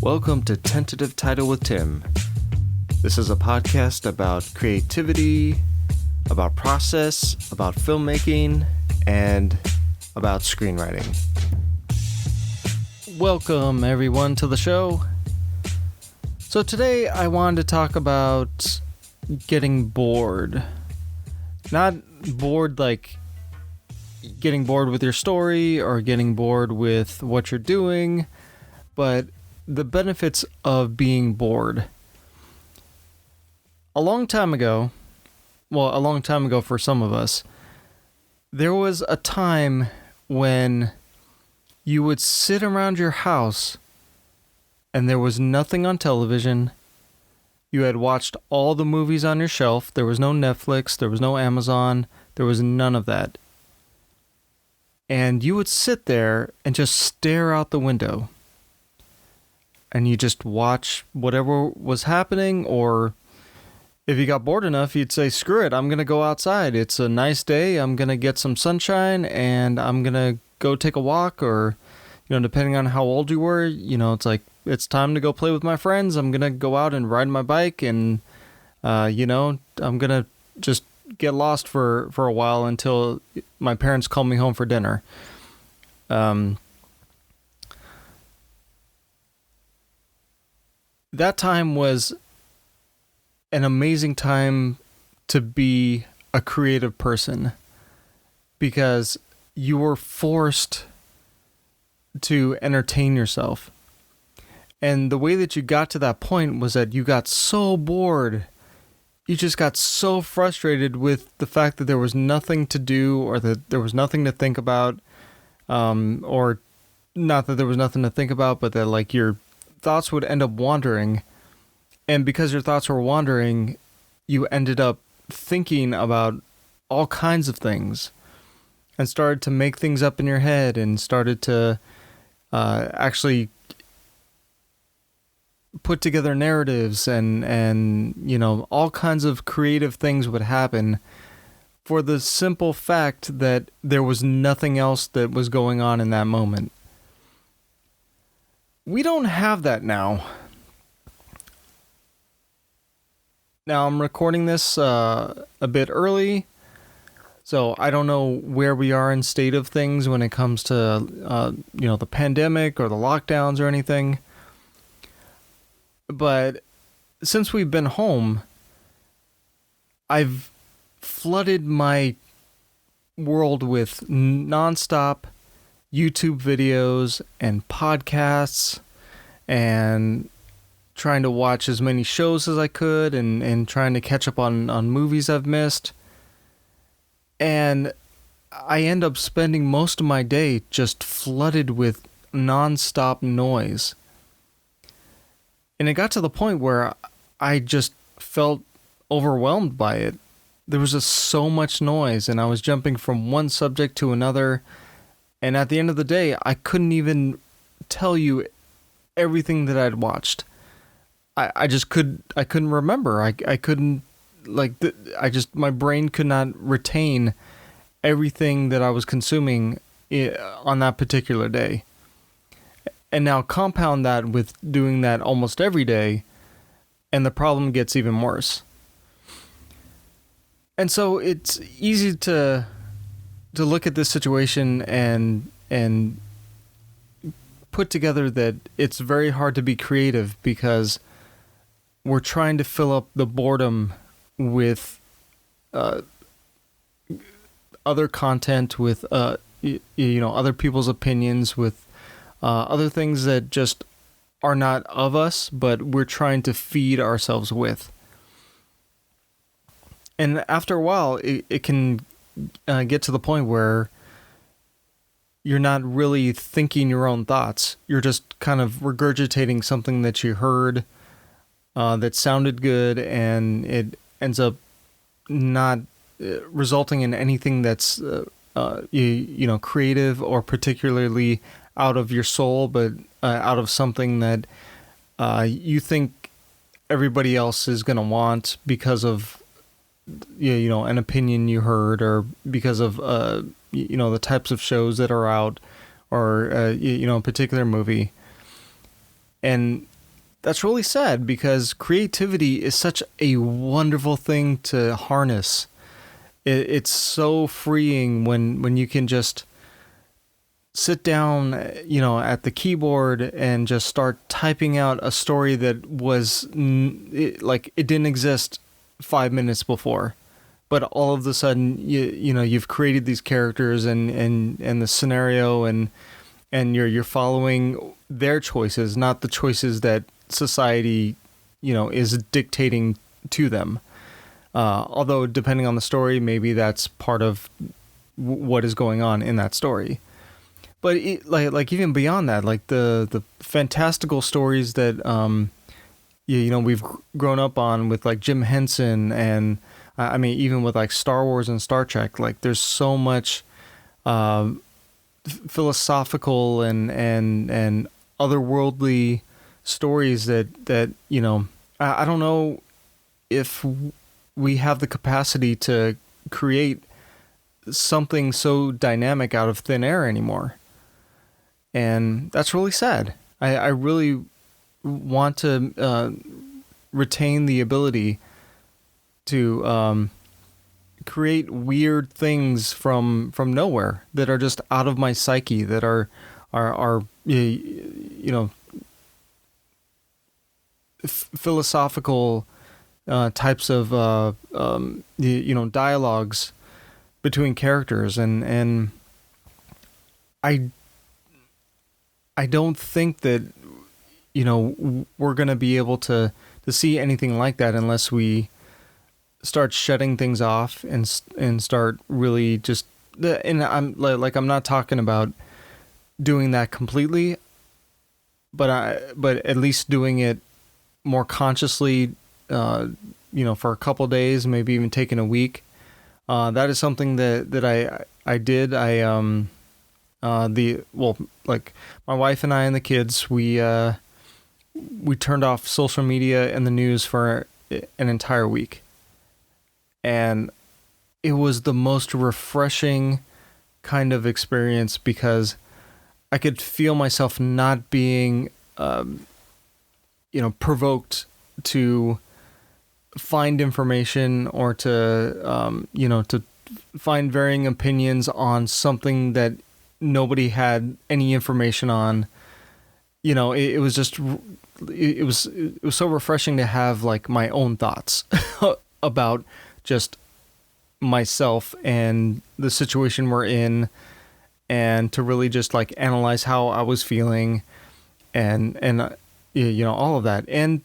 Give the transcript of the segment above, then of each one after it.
Welcome to Tentative Title with Tim. This is a podcast about creativity, about process, about filmmaking, and about screenwriting. Welcome everyone to the show. So today I wanted to talk about getting bored. Not bored like getting bored with your story or getting bored with what you're doing, but the benefits of being bored. A long time ago for some of us, there was a time when you would sit around your house and there was nothing on television. You had watched all the movies on your shelf. There was no Netflix, there was no Amazon, there was none of that. And you would sit there and just stare out the window. And you just watch whatever was happening, or if you got bored enough, you'd say, screw it, I'm going to go outside. It's a nice day. I'm going to get some sunshine and I'm going to go take a walk, or, depending on how old you were, it's like, it's time to go play with my friends. I'm going to go out and ride my bike and, I'm going to just get lost for a while until my parents call me home for dinner. That time was an amazing time to be a creative person because you were forced to entertain yourself. And the way that you got to that point was that you got so bored. You just got so frustrated with the fact that there was nothing to do, or that there was nothing to think about, or not that there was nothing to think about, but that like your thoughts would end up wandering. And because your thoughts were wandering, you ended up thinking about all kinds of things and started to make things up in your head and started to actually put together narratives and all kinds of creative things would happen for the simple fact that there was nothing else that was going on in that moment. We don't have that now. Now I'm recording this a bit early, so I don't know where we are in state of things when it comes to the pandemic or the lockdowns or anything. But since we've been home, I've flooded my world with nonstop YouTube videos and podcasts and trying to watch as many shows as I could and trying to catch up on movies I've missed. And I end up spending most of my day just flooded with nonstop noise. And it got to the point where I just felt overwhelmed by it. There was just so much noise and I was jumping from one subject to another. And at the end of the day, I couldn't even tell you everything that I'd watched. I couldn't remember. I couldn't, my brain could not retain everything that I was consuming on that particular day. And now compound that with doing that almost every day, and the problem gets even worse. And so it's easy to look at this situation and put together that it's very hard to be creative because we're trying to fill up the boredom with other content, with other people's opinions, with other things that just are not of us, but we're trying to feed ourselves with. And after a while, it can get to the point where you're not really thinking your own thoughts. You're just kind of regurgitating something that you heard that sounded good, and it ends up not resulting in anything that's creative or particularly out of your soul, but out of something that you think everybody else is going to want because of an opinion you heard, or because of the types of shows that are out, or a particular movie. And that's really sad because creativity is such a wonderful thing to harness. It's so freeing when you can just sit down, at the keyboard and just start typing out a story that was like it didn't exist 5 minutes before, but all of a sudden you've created these characters and the scenario and you're following their choices, not the choices that society is dictating to them. Although depending on the story, maybe that's part of what is going on in that story. But like even beyond that, like the fantastical stories that we've grown up on with like Jim Henson and I mean even with like Star Wars and Star Trek, like there's so much philosophical and otherworldly stories that I don't know if we have the capacity to create something so dynamic out of thin air anymore. And that's really sad. I really want to retain the ability to create weird things from nowhere that are just out of my psyche, that are philosophical types of dialogues between characters, and I don't think that we're gonna be able to see anything like that unless we start shutting things off and start really just, and I'm I'm not talking about doing that completely, but at least doing it more consciously, for a couple days, maybe even taking a week. That is something that I did. My wife and I and the kids, we turned off social media and the news for an entire week. And it was the most refreshing kind of experience because I could feel myself not being, provoked to find information or to find varying opinions on something that nobody had any information on. It was just, it was so refreshing to have like my own thoughts about just myself and the situation we're in, and to really just like analyze how I was feeling and all of that. And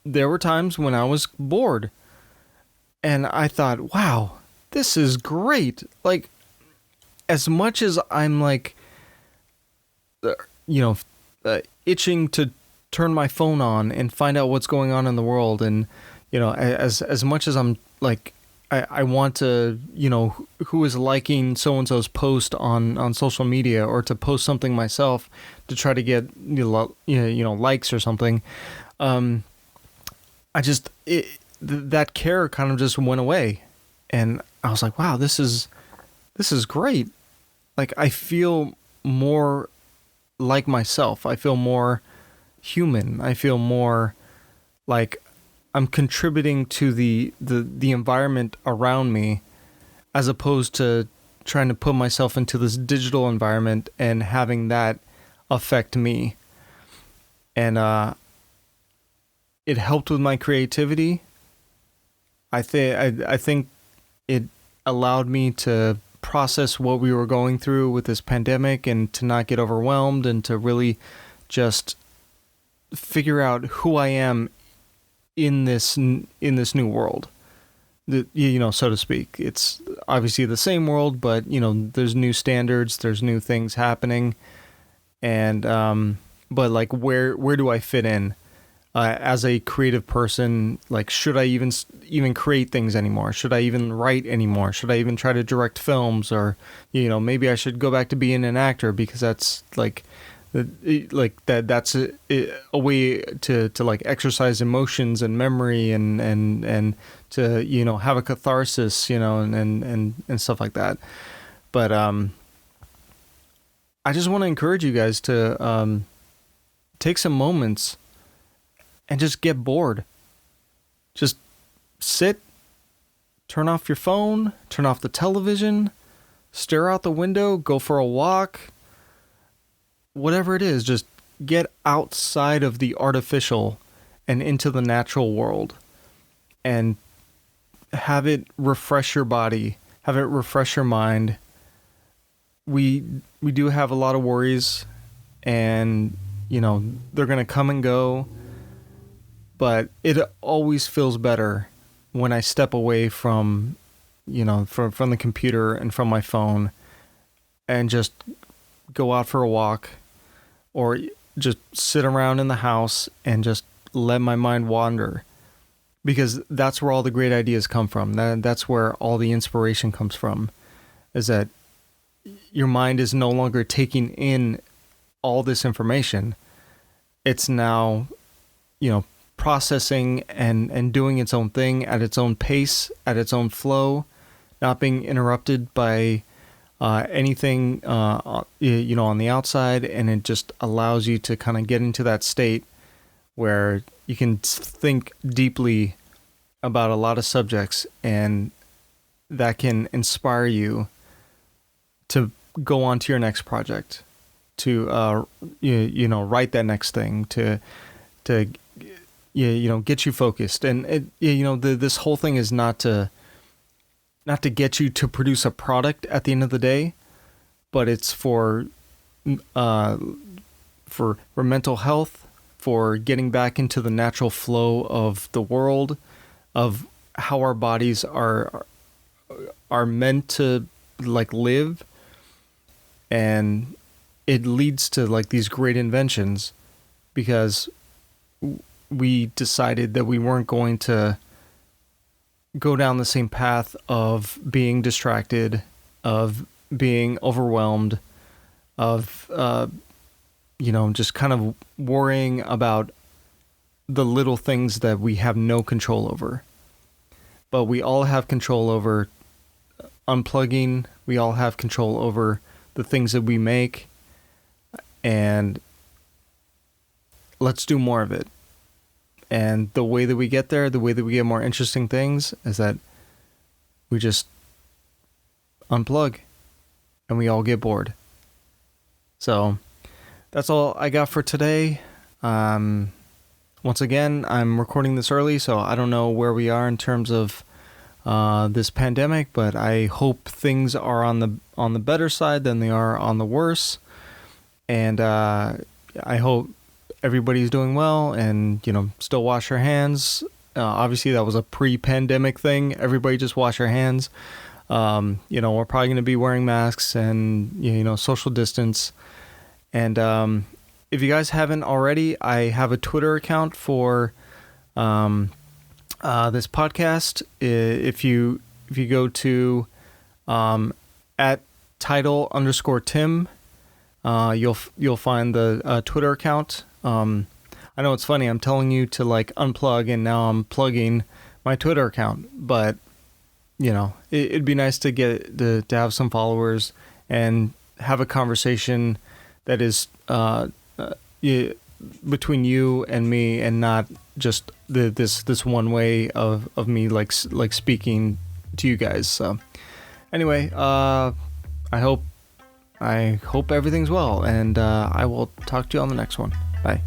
there were times when I was bored and I thought, wow, this is great. Like, as much as I'm like, itching to turn my phone on and find out what's going on in the world, and as much as I'm like, I want to, who is liking so and so's post on social media, or to post something myself to try to get likes or something. That care kind of just went away, and I was like, wow, this is great. Like, I feel more like myself. I feel more human. I feel more like I'm contributing to the environment around me, as opposed to trying to put myself into this digital environment and having that affect me. And it helped with my creativity. I think it allowed me to process what we were going through with this pandemic, and to not get overwhelmed, and to really just figure out who I am in this new world, so to speak. It's obviously the same world, but there's new standards, there's new things happening, and but like where do I fit in as a creative person? Like, should I even create things anymore? Should I even write anymore? Should I even try to direct films? Or maybe I should go back to being an actor, because that's like that's a way to like exercise emotions and memory and to have a catharsis, and stuff like that. But I just want to encourage you guys to take some moments and just get bored. Just sit, turn off your phone, turn off the television, stare out the window, go for a walk, whatever it is, just get outside of the artificial and into the natural world and have it refresh your body, have it refresh your mind. We do have a lot of worries, and they're going to come and go, but it always feels better when I step away from from the computer and from my phone and just go out for a walk, or just sit around in the house and just let my mind wander, because that's where all the great ideas come from. That's where all the inspiration comes from, is that your mind is no longer taking in all this information. It's now, processing and doing its own thing at its own pace, at its own flow, not being interrupted by anything, on the outside. And it just allows you to kind of get into that state where you can think deeply about a lot of subjects, and that can inspire you to go on to your next project, to write that next thing, to get you focused. And this whole thing is not to get you to produce a product at the end of the day, but it's for mental health, for getting back into the natural flow of the world, of how our bodies are meant to live. And it leads to these great inventions, because we decided that we weren't going to go down the same path of being distracted, of being overwhelmed, of just kind of worrying about the little things that we have no control over. But we all have control over unplugging. We all have control over the things that we make, and let's do more of it. And the way that we get there, the way that we get more interesting things, is that we just unplug and we all get bored. So that's all I got for today. Once again, I'm recording this early, so I don't know where we are in terms of this pandemic, but I hope things are on the better side than they are on the worse. And I hope everybody's doing well, and still wash your hands. Obviously that was a pre-pandemic thing. Everybody just wash your hands. We're probably going to be wearing masks and social distance. And if you guys haven't already, I have a Twitter account for this podcast. If you go to at title_Tim, you'll find the Twitter account. I know it's funny, I'm telling you to unplug, and now I'm plugging my Twitter account, but it'd be nice to get to have some followers and have a conversation that is between you and me, and not just this one way of me speaking to you guys. So anyway, I hope everything's well, and I will talk to you on the next one. Bye.